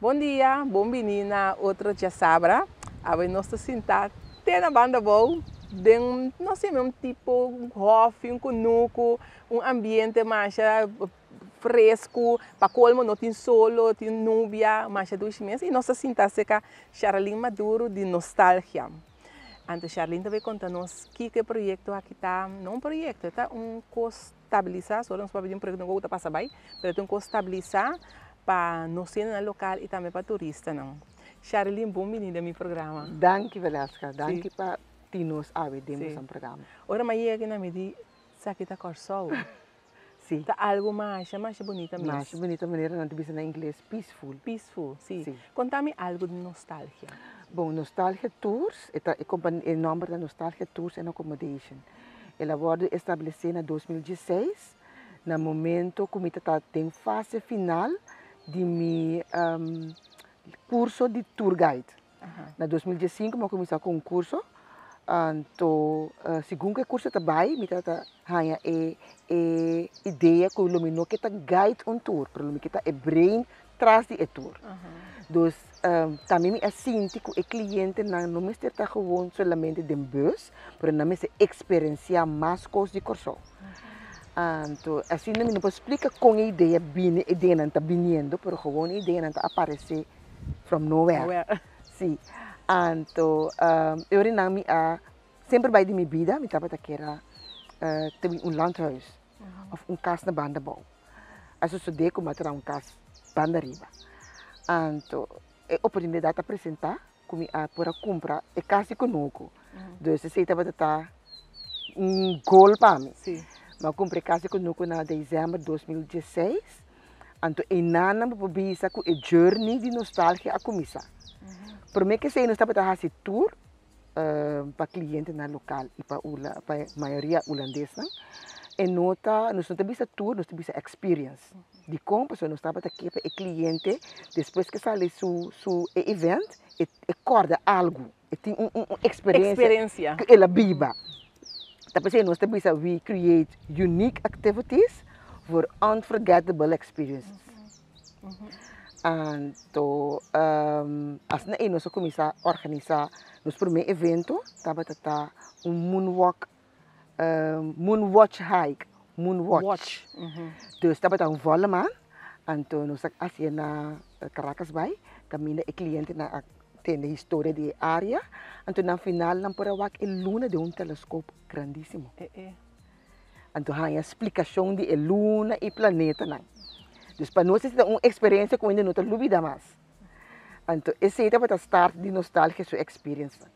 Bom dia, bom menina, outro dia sabra. Agora nós estamos sentados na banda boa, não sei mesmo tipo um hofe, um conuco, um ambiente mais fresco, para colmo não tem solo, tem nubia, mais 2 meses e nós estamos sentados com Charlene Maduro de nostalgia. Antes Charlene também conta-nos que projeto aqui está, não um projeto, está um co-estabilizar, só não se pode pedir um projeto não está passar bem, mas é um co-estabilizar para nós no local e também para turistas não. Charlene, bom menina meu programa. Danke Velasca, danke para nos demos um programa. Ora mas aqui na medi, sabe que Corsol? Sim. Tá algo mais bonita mesmo. Mais bonita maneira não te na inglês peaceful. Peaceful, sim. Sim. Conta-me algo de nostalgia. Bom, Nostalgia Tours, o nome da Nostalgia Tours and Accommodation. Ela foi estabelecida em 2016, no momento que eu está em fase final de meu curso de tour guide. Na 2015 eu comecei com um curso, então, segundo o curso também, eu tenho a ideia que eu quero guide um tour, para eu quero brain atrás de tour. Então, também eu sinto que o cliente não está gewoon somente de bus, mas não se experienciar mais coisas de curso. Então, assim, eu não posso explicar com a ideia não está vindo, mas gewoon a ideia não está aparecer from nowhere. Sim. Então, eu não sempre vai de minha vida, eu estava querer ter um landhuis, ou casa na banda bom. Assim, eu dei como ter casa banda riba. Então, a oportunidade de apresentar, como para comprar, é quase conosco. Então, se você estava um gol para mim. Sim. Eu comprei casa conosco em dezembro de 2016. Então, eu não podia com a journey de nostalgia a começar. Por mim, que sei, nós estava fazendo tour para clientes no local e para a maioria holandesa. E nós não temos tour, nós temos experience. De como nós estava aqui para o cliente, depois que sai seu evento, e acorda algo, e tem uma experiência que ela viva. Então, nós temos we create unique activities for unforgettable experiences. Então, assim nós começamos a organizar nosso primeiro evento, estava moonwatch hike, moonwatch. Então, estava volleman, então nós assim na Caracas Bay, caminha o cliente na tem a história da área, então no final não pode ver a luna de telescópio grandíssimo. Então, há a explicação de luna e planeta não. Então, para nós é uma experiência que ainda não está lúbida mais. Então, esse é para start de nostalgia sua experiência.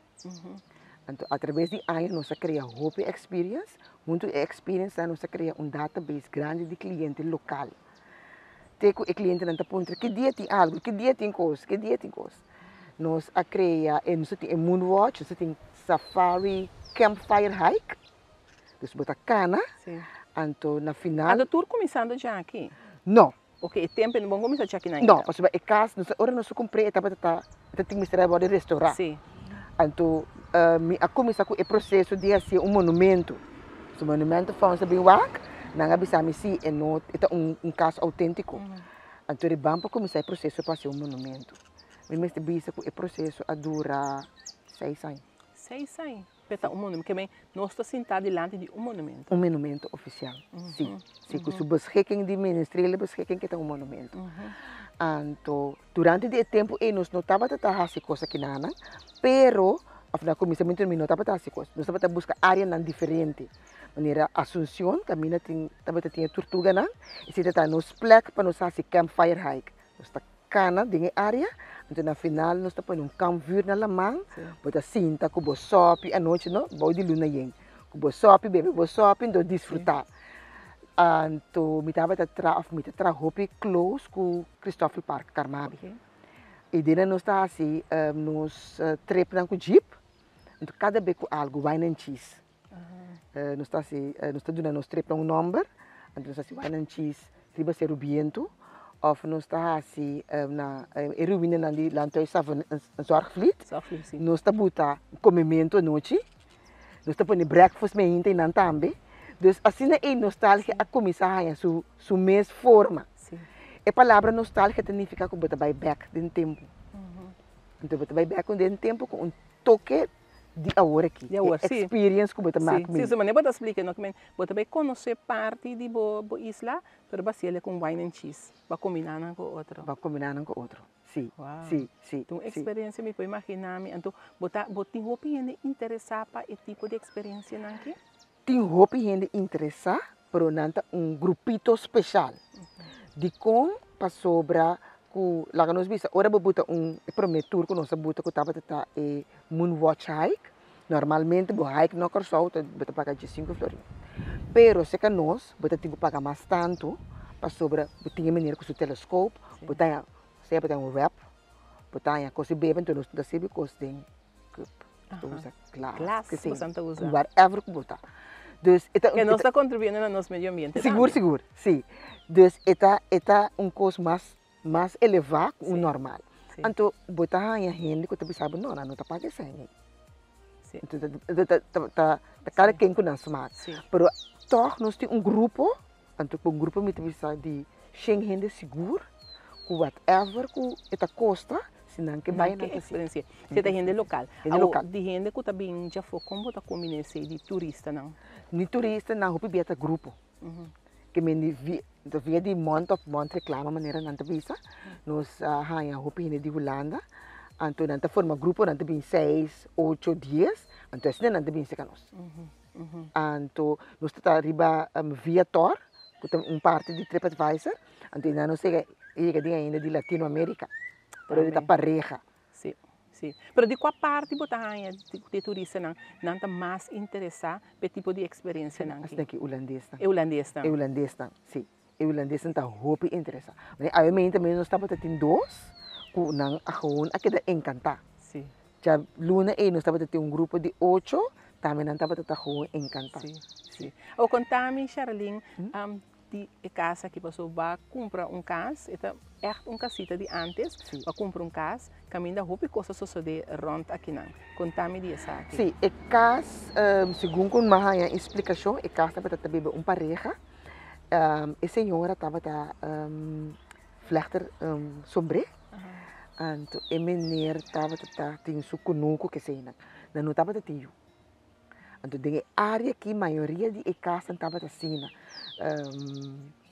Então, através de anos nós criamos Hope Experience, muito experience nós criamos database grande de cliente local. Tem que o cliente não está apontando que dia tem algo, que dia tem coisa, que dia tem coisa. Nós criamos Moonwatch, nós tem Safari Campfire Hike, nós bota cana. Então, na final. A tour começando já aqui? Não. Ok, tempo não vamos começar aqui ainda. Não, porque é caso, agora nós comprei, estava tem mistério de restaurar. Sim. Então, a começar com o processo de ser um monumento. O monumento foi bem wak, não abisamos se é caso autêntico. Então, é bom para começar o processo para ser um monumento. Mas o processo a dura 6 anos. 6 anos. Um monumento, que nós estamos sentados diante de um monumento. Um monumento oficial, sim. Com a beschikking de ministerial beschikking que é um monumento. Então, durante o tempo, nós não estávamos a fazer coisas aqui nada, pero, no começamento, nós não estávamos a fazer coisas. Nós estávamos a buscar áreas diferentes. Maneira Assunção, também tinha Tortuga, e se está nos plaques para nós fazer campfire hike. Nós está cana de área, então na final nós está põe campvuur na lamang, bota cinta com o sopi à noite não, boi de luna yen, com o sopi bebe o sopi então desfrutar. Então me estava a tra hopi close com Christoffel Park Carmabi. E dentro nós está assim nos trepam com jeep, então cada vez com algo wine and cheese. Nós está assim, nós está dando nos trepam number, então nós assim wine and cheese, riba ser rubiento. Of nós está assim na ruína na de landhuis zorgvliet. Nós está buta comimento à noite. Nós está põe breakfast me inte nan também. Dus assim é nostalgia a começar a sua mesma forma. A palavra nostálgica significa que você vai back de tempo. Então você vai back de tempo com um toque de agora aqui. De agora, sim. Experience que você marca. Sim, sim, mas você explica, não, que você vai conhecer parte de boa isla, mas você com wine and cheese, vai combinar com outro. Vai combinar com outro. Sim, Wow. sim, sim. Então, experiência me pode imaginar, então, você tem opinião interessada para esse tipo de experiência aqui? Tem opinião interessada, mas um grupito especial. De como para sobra que lá que nós vimos, agora vou botar primeiro tour que nós botar que estava Moonwatch Hike. Normalmente vou hike no Corsol, vou pagar de 5 florins. Pero se que nós, vou ter que pagar mais tanto para sobra, vou ter que maneira com o telescópio, vou ter sempre um wrap, vou ter coisa bebe, então nós temos sempre coisa de usa glass, que sim, usa. Whatever que botar. Dus, que nós está contribuindo no nosso meio ambiente. Seguro, sim. Dus, é coisa mais elevado que o normal. Então, botar a gente que você sabe, não está pagando sem. Então, cada quem que nós mas. Pero, toch, nós temos grupo, então, grupo me precisa de 100 gente seguro, que whatever que custa, senão que vai na experiência. Você tem gente local. De gente que também já foi como você combina de turista, não? De turista, não, eu beta grupo. Que me via de month reclama maneira não te visa. Nós há hopi de Holanda. Então não te forma grupo não te bem 6, 8 dias. Então assim não te bem se canos. Então nós está arriba via Tor, que tem parte de TripAdvisor. Então não sei que ainda de Latinoamérica. Pero ele está pareja. Sim, sim. Pero de qual parte você acha de turista não está mais interessado pelo tipo de experiência não? Assim que holandês. Holandês. Holandês, sim. Holandês está muito interessado. A mim também nós estamos tendo dois, que não gewoon aqui encantar. Sim. Já luna nós estamos tendo grupo de 8, também não estamos tendo gewoon encantar. Sim. O contame Charlene, de casa que passou vai comprar casa, é casita de antes, vai comprar casa, caminho da roupa e coisas suceder rond aqui não. Contame disso aqui. Sim, a casa, segundo uma explicação, a casa estava também pareja. A senhora estava flechter sobre. Então, a menina estava tinha seu conuco que sei não estava tinha. Então, a área que a maioria de casa estava assim.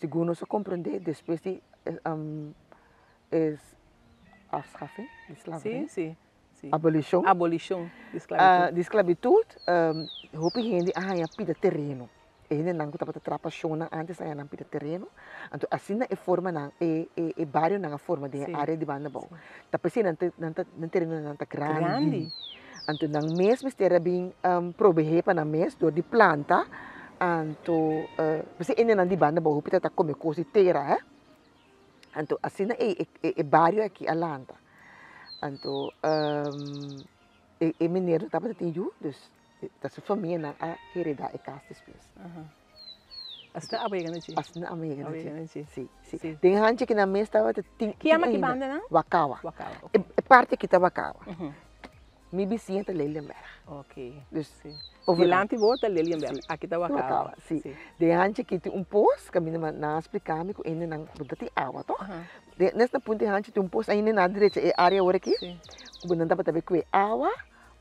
Segundo se compreender, depois de afschaffing, sim. Abolição de esclavitud, hopi gente pida terreno. Ele não estava trapaçando antes aí não pida terreno. Então assim é forma não é bairro na forma de área de banda bom. Tapi se não terreno não tá grande. Então não mesmo esteja bem proveer para mês do de planta. Então você ainda não de banda bom, hopi tá come coisa inteira, Então assim é bairro aqui alanta. Então mineiro estava tendo dus dat sua família não a heredar a casa depois. Asta abega na chi. Asta abega na chi. Sim. Tem gente que na mesa estava tem. Que ama que banda não? Wakawa. Okay. É parte que estava Wakawa. Mi vizinha está Lelienberg. Ok. Dus Vilante volta Lelienberg. Aqui está Wakawa. Sim. Tem gente que tem posto que me não explicar me que ainda não tem água, toh? Nesta ponto tem gente tem posto ainda na direita é área agora aqui. O não estava também com água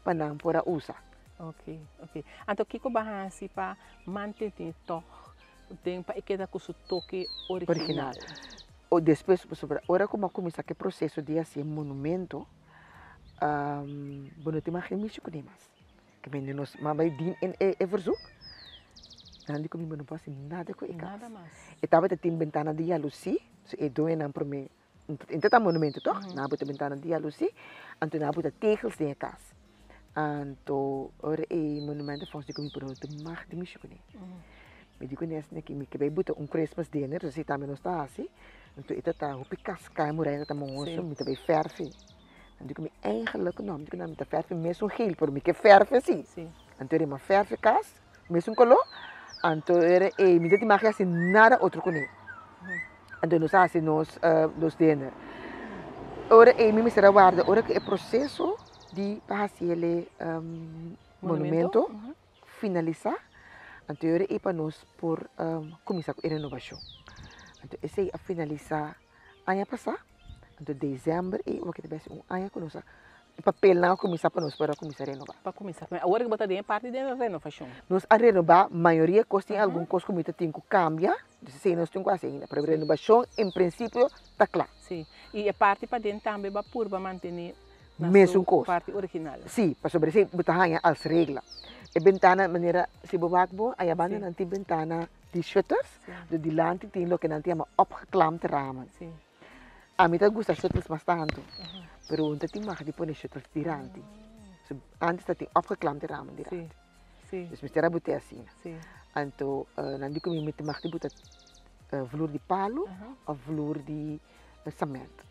para não pôr usar. Ok. Então, o que eu faço para manter tem para que com o toque original? Ou depois, agora como começa o processo de assim monumento, não tem mais remissão com eles. Que meninos, mamãe din é verzoek. Não digo que não posso nada com eles. Nada mais. Estava tem ventana de jalusi, é doe não para mim. Então monumento, toh? Não tem ventana de jalusi, então não tem tegels de casa. Então, ora é monumento fácil que me produto mais de mexer com ele. Me digo nessa que me vai botar Christmas dinner, assim também não está assim. Então, isso está o picasca, moreira está monstro, me também ferve. Então, me eigenlijk não, me não está ferve mesmo geel, por me que ferve assim. Então, ele me ferve cas, mesmo color. Então, era me dá mais assim nada outro com ele. Então, nós assim nos dinner. Ora me será guarda, ora que é processo de fazer monumento finalizar anterior e para nós por começar com a renovação. Então esse a finalizar ano passado, então dezembro, e o que te um ano que nós papel não começar para nós para começar a renovar. Para começar. Agora que você tem parte da renovação. Nós a renovar, a maioria custa em algum coisa que tem que cambiar, se nós temos quase ainda, para a renovação, em princípio, está claro. Sim. E a parte para dentro também vai por manter mesmo coisa. Parte original. Sim, para sobre isso, você tem as regras. A ventana, maneira, se você bom, a banda não tem ventana de shutters, de lante tem o que não tem opgeklampt ramen. Sim. A mim gusta shutters bastante, pero não tem mais de pôr shutters diante. Antes tem opgeklampt ramen diante. Sim. Dus mistera botar assim. Sim. Então, não digo que me tem mais de botar vloer de palo ou vloer de cimento.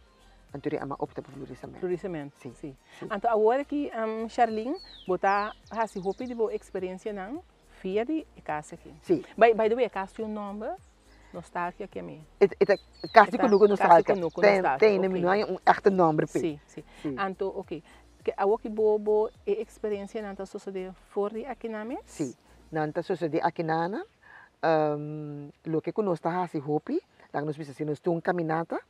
Então, eu opta por vloer de cimento. Vloer de cimento. Sim. Sim. Então, agora que Charlene botar assim roupa de boa experiência não, fia de casa aqui. Sim. By the way, a casa tem nome nostálgica que é minha. Casa que nunca nostálgica. Tem um echte nome. Sim, sim. Então, ok. Agora que boa experiência não está sucedendo fora aqui na mesa? Sim. Não está sucedendo aqui na mesa. Lo que nós está assim roupa, lá nós precisamos nós temos caminhada.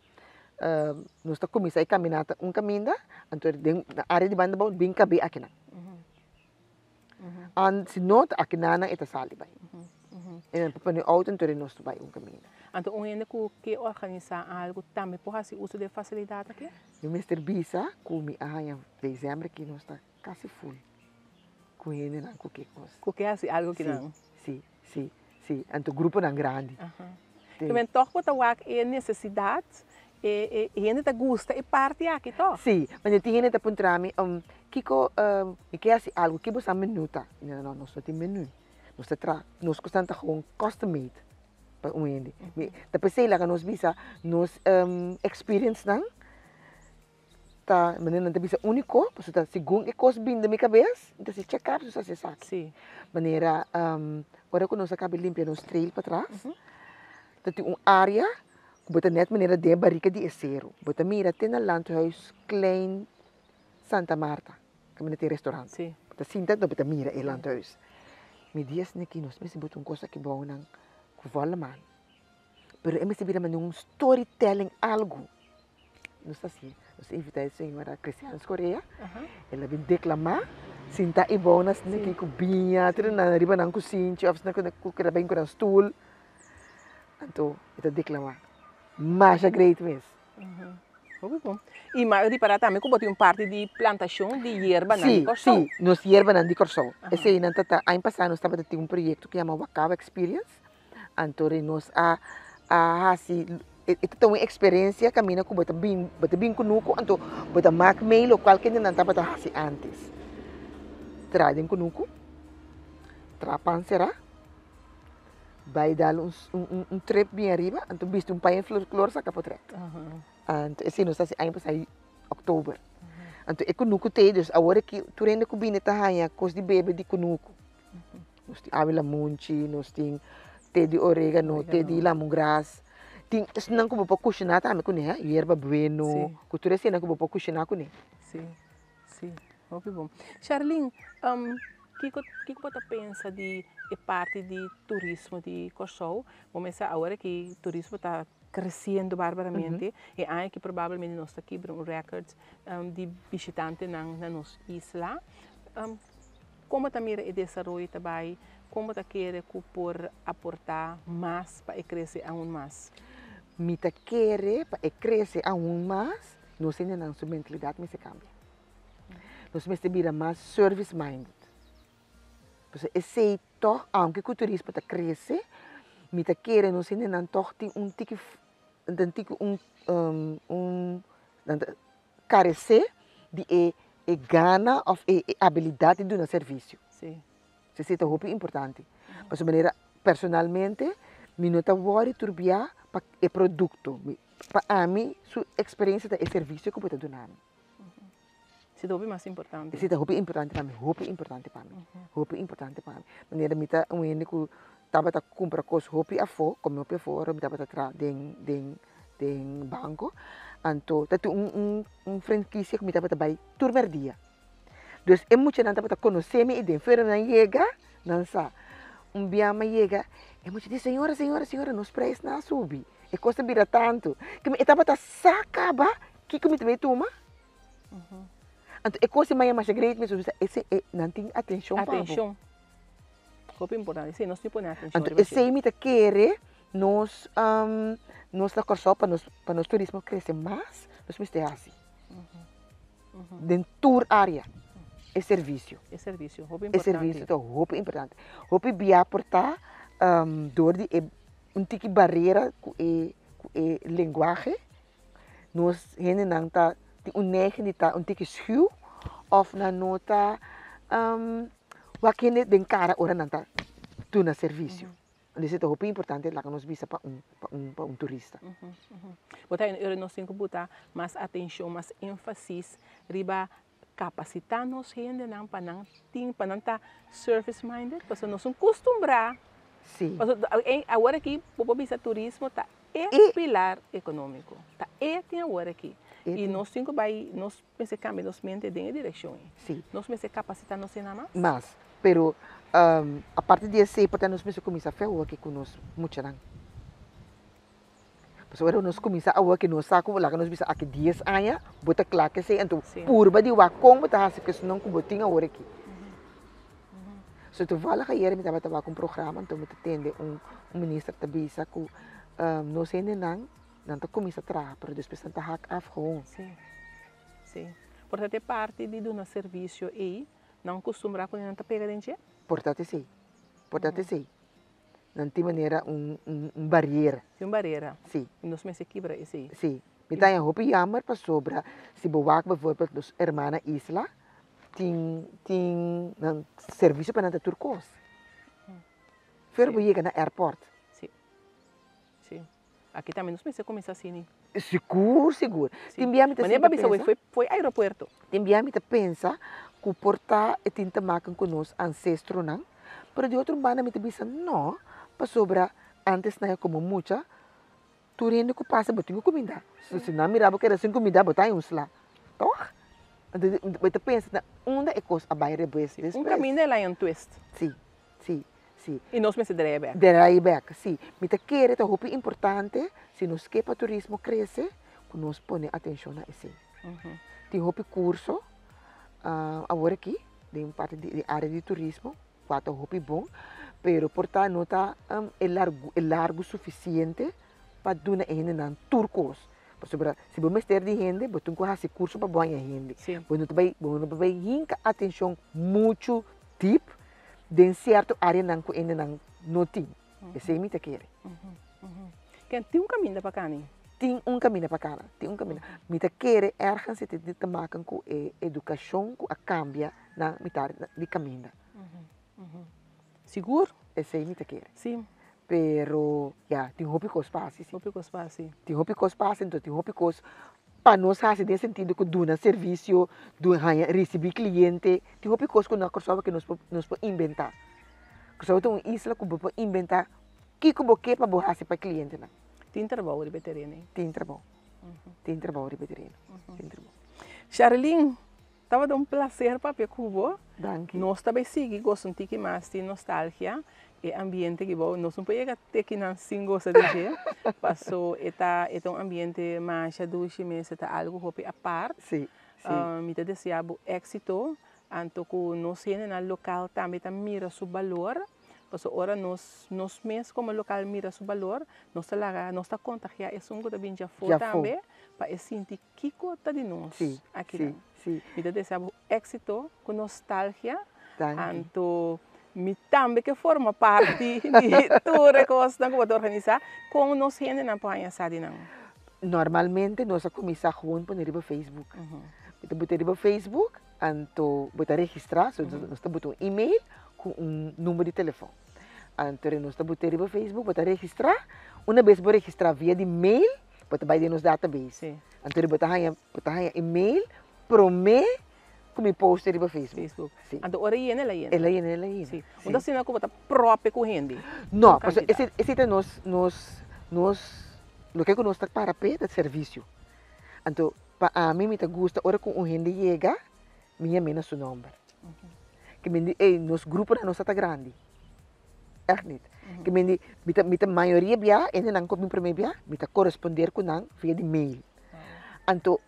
Nós está começando a caminhada caminho, então na área de banda bem cabe aqui na. Se não aqui na é sali vai. E para o auto então nós vai caminho. Então ainda que organizar algo também por assim uso de facilidade aqui? O Mr. Bisa come em dezembro que nós está quase full. Com ele não qualquer coisa. Qualquer assim algo que não. Sim. Então o grupo não grande. Também toch botar é necessidade e ainda gosta e parte aqui to. Sim, mas eu tinha que apontar me Kiko que assim algo que você minuta. Não, nós não tem menu. Nós costamos com custom made para o ende. Depois sei lá que nós bisa nós experience não tá, mas não tem bisa único, porque tá segundo que coisa bem da minha cabeça, então se check up se sabe. Sim. Maneira agora que nós acabamos limpar nos trail para trás. Tem área bota net maneira de barrica de acero. Bota mira tem na landhuis klein Santa Marta, que é um restaurante. Sim. Bota sinta do bota mira e landhuis. Me dias neki nós me bota coisa que bom nang kuvala man. Pero é me bira man storytelling algo. Nós assim, nós invitei a senhora Cristiana Coreia. Ela vem declamar. Sinta e bom nas neki kubinha, tira na riba nang cozinha, of na kukira bem com stool. Então, ita declamar. Mas é great mesmo. Muito bom. E mais de parar também, como tem parte de plantação de erva na Corsol. Sim, nós erva na Corsol. Esse aí, ano passado, nós estávamos tendo projeto que chama Wakava Experience. Então, nós assim, então uma experiência caminha com bota bem conosco, então bota mark mail ou qualquer não estava assim antes. Tradem conosco, trapan será. Vai dar trip bem arriba, então visto pai flor saca para trás. Então esse nós está aí para outubro. Então é conosco todos, agora que tu rende com bem tá aí coisa de bebê de conosco. Nós tem avila monchi, nós tem té de orégano, té de lemongrass. Tem não como para cozinhar também com né, erva bueno. Cultura assim não como para cozinhar com né. Sim, muito bom. Charlene, que você pensa de parte de turismo de Corsol? Começa agora que o turismo está crescendo barbaramente e aí que provavelmente nós está quebrando recordes de visitantes na nossa isla. Como também o desenvolvimento também, como está querendo por aportar mais para crescer ainda mais? Mita quer para crescer ainda mais, nós temos a nossa mentalidade mas se cambia. Nós temos que virar mais service minded. Porque esse toch, aunque o turismo está crescendo, mita quer nós ainda toch tem carecer de gana ou habilidade de um serviço. Sim. Isso é muito importante. Porque maneira personalmente, me não está worry turbiar para o produto. Para mim, sua experiência é serviço que eu estou dando. Isso é o mais importante. Isso é muito importante para mim. Muito importante para mim. Muito importante para mim. Maneira me está único estava a comprar coisas muito a fora, como eu fora, me estava a trazer de banco. Então, tem franquia que me estava a trabalhar todo dia. Então, é muito não estava a conhecer-me e de feira não chega, não sabe. Dia me chega, é muito de senhora, nos preços não subem. E custa vira tanto. Que me etapa tá sacaba, que me também toma. Então, e coisa mais grande, mas esse não tem atenção para. Atenção. Coisa importante, sim, nós temos atenção. Então, esse aí me quer nós la corso para nós turismo crescer mais, nós me assim. Dentro área, é serviço. É serviço, é serviço, então, roupa importante. Roupa via portar door de tique barreira com linguagem, nós gente não tá negen de tá tique schuw of na nota wat kende den cara ora não tá tu na serviço. Isso é roupa importante lá que nós visa para turista. Botar nós temos que botar mais atenção, mais ênfase riba capacitar nos gente não para não estar service minded, porque nós somos acostumados. Sim. Agora aqui o visa turismo tá é pilar econômico, tá tem agora aqui. E nós temos que nós pensamos cambiar nossa mente dentro da direção. Sim. Nós pensamos capacitar nós nada mais. Mas, pero a partir desse, porque nós pensamos começar a fazer aqui com nós muito não. Porque agora nós começar a aqui nós saco lá que nós pensamos aqui 10 anos, bota claro que sei, então purba de wa como tá assim que não que botinha agora aqui. So tu fala que aí me tava com um programa, então me atende ministro da bisa que nós ainda não tá começar a trabalhar, mas depois tá hack af gewoon. Sim. Sim. Portanto, é parte de um serviço e não costuma quando não tá pegando em dia. Portanto, sim. Não tem maneira barreira. Tem uma barreira. Sim. E nós me quebra esse. Sim. Me tá em roupa jammer para sobra. Se boak bijvoorbeeld dos hermana Isla, tem serviço para nada turcos. Ver we chega na airport. Sim. Sim. Aqui também nós me começa assim. Seguro. Mas foi aeroporto. Também me pensa que portar e tinta marca com nós ancestro não, mas de outro banda me pensa não, para sobra antes na como muita, tu rende que passa botinho comida. Se não mirava que era sem comida, botar uns lá, toh? Então pensa na onde é coisa a bairro depois. Caminho é lá em twist. Sim. E nós me se back. Sim. Me te quer é roupa importante, se nos quer para turismo crescer, que nós põe atenção a esse. Tem roupa curso, agora aqui, de parte de área de turismo, quatro roupa bom, pero portar nota largo suficiente para dar a turcos. Se você ter de gente, você tem que fazer curso para boa gente. Você vai hinca atenção muito tipo de certa área que ainda não tem. Esse é o que quer. Tem caminho para cá, Tem caminho para cá. Me quer ergens te maken com a educação que cambia na metade de caminho. Seguro? Esse é o que quer. Sim. Pero, tem roupa que espaço. Tem roupa que espaço, então tem roupa que para nós fazer nesse sentido que do serviço, do receber cliente, tem roupa que nós pensamos que nós podemos inventar. Que só tem uma isla que podemos inventar que você para fazer para cliente. Tem trabalho de veterano. Tem trabalho de veterano. Charlene, estava dando prazer para ver com você. Nós também seguimos gostando de mais de nostalgia e ambiente que bom. Nós não podemos ter que não sim gosta de ver. Passou é um ambiente mais doce, mas é algo hope a parte. Sim. Me desejo êxito. Anto que nós no local também mira seu valor. Passou ora nós mesmos como local mira seu valor. Nós está contagiar é um que também já foi também para sentir que coisa de nós aqui. Me desejo êxito com nostalgia. Anto me também que forma parte de tudo que nós estamos organizar com nós gente na panha sabe não. Normalmente nós começamos gewoon por no Facebook. Botar no Facebook, anto botar registrar, nós botar e-mail com número de telefone. Anto nós botar no Facebook, botar registrar, uma vez vou registrar via de e-mail, botar vai de nos database. Anto botar e-mail, promete que me poste no Facebook. Anto ora ela aí. Ela aí. Então se não que botar próprio com gente. Não, porque esse é lo que nós está para pedir serviço. Então, para mim me gusta ora com gente chega, minha mena seu nome. Que me nosso grupo não está grande. echt niet. Que met de maioria bia, en dan kom ik primeiro bia, met corresponder com nang via de mail. Anto,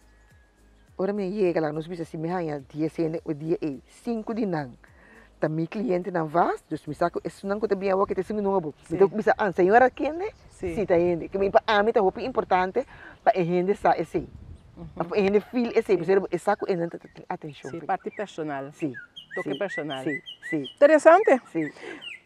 ora me llega lá, nos bisa si me hanya dia sene o dia 5 de nang. Também cliente não faz, dus me saco, isso não conta bem a que te singo no abo. Me toco bisa, a senhora quem sim tá indo. Que me pa a mim tá roupa importante para a gente sa esse. Para a gente feel esse, você saco e não tem atenção. Sim, parte personal. Sim. Toque personal. Sim, sim. Interessante. Sim.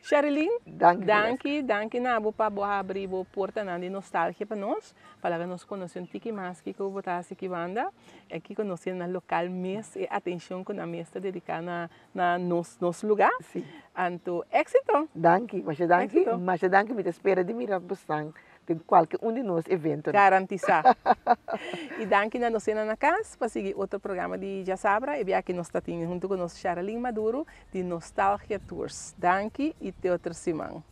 Sherilyn, danke nabo para abrir a porta de nostalgia para nós, para que nós conheçamos um pouco mais que eu botar aqui banda, é que conhecemos no local mês e atenção com a mesa dedicada na nosso lugar. Sim. Então, éxito. Danke, mas danke, me espera de mirar bastante de qualquer de nós evento. Garantizar. E danke na nós na casa para seguir outro programa de Jasabra e aqui nós estamos junto com nós Sherilyn Maduro de Nostalgia Tours. Danke e até outra semana.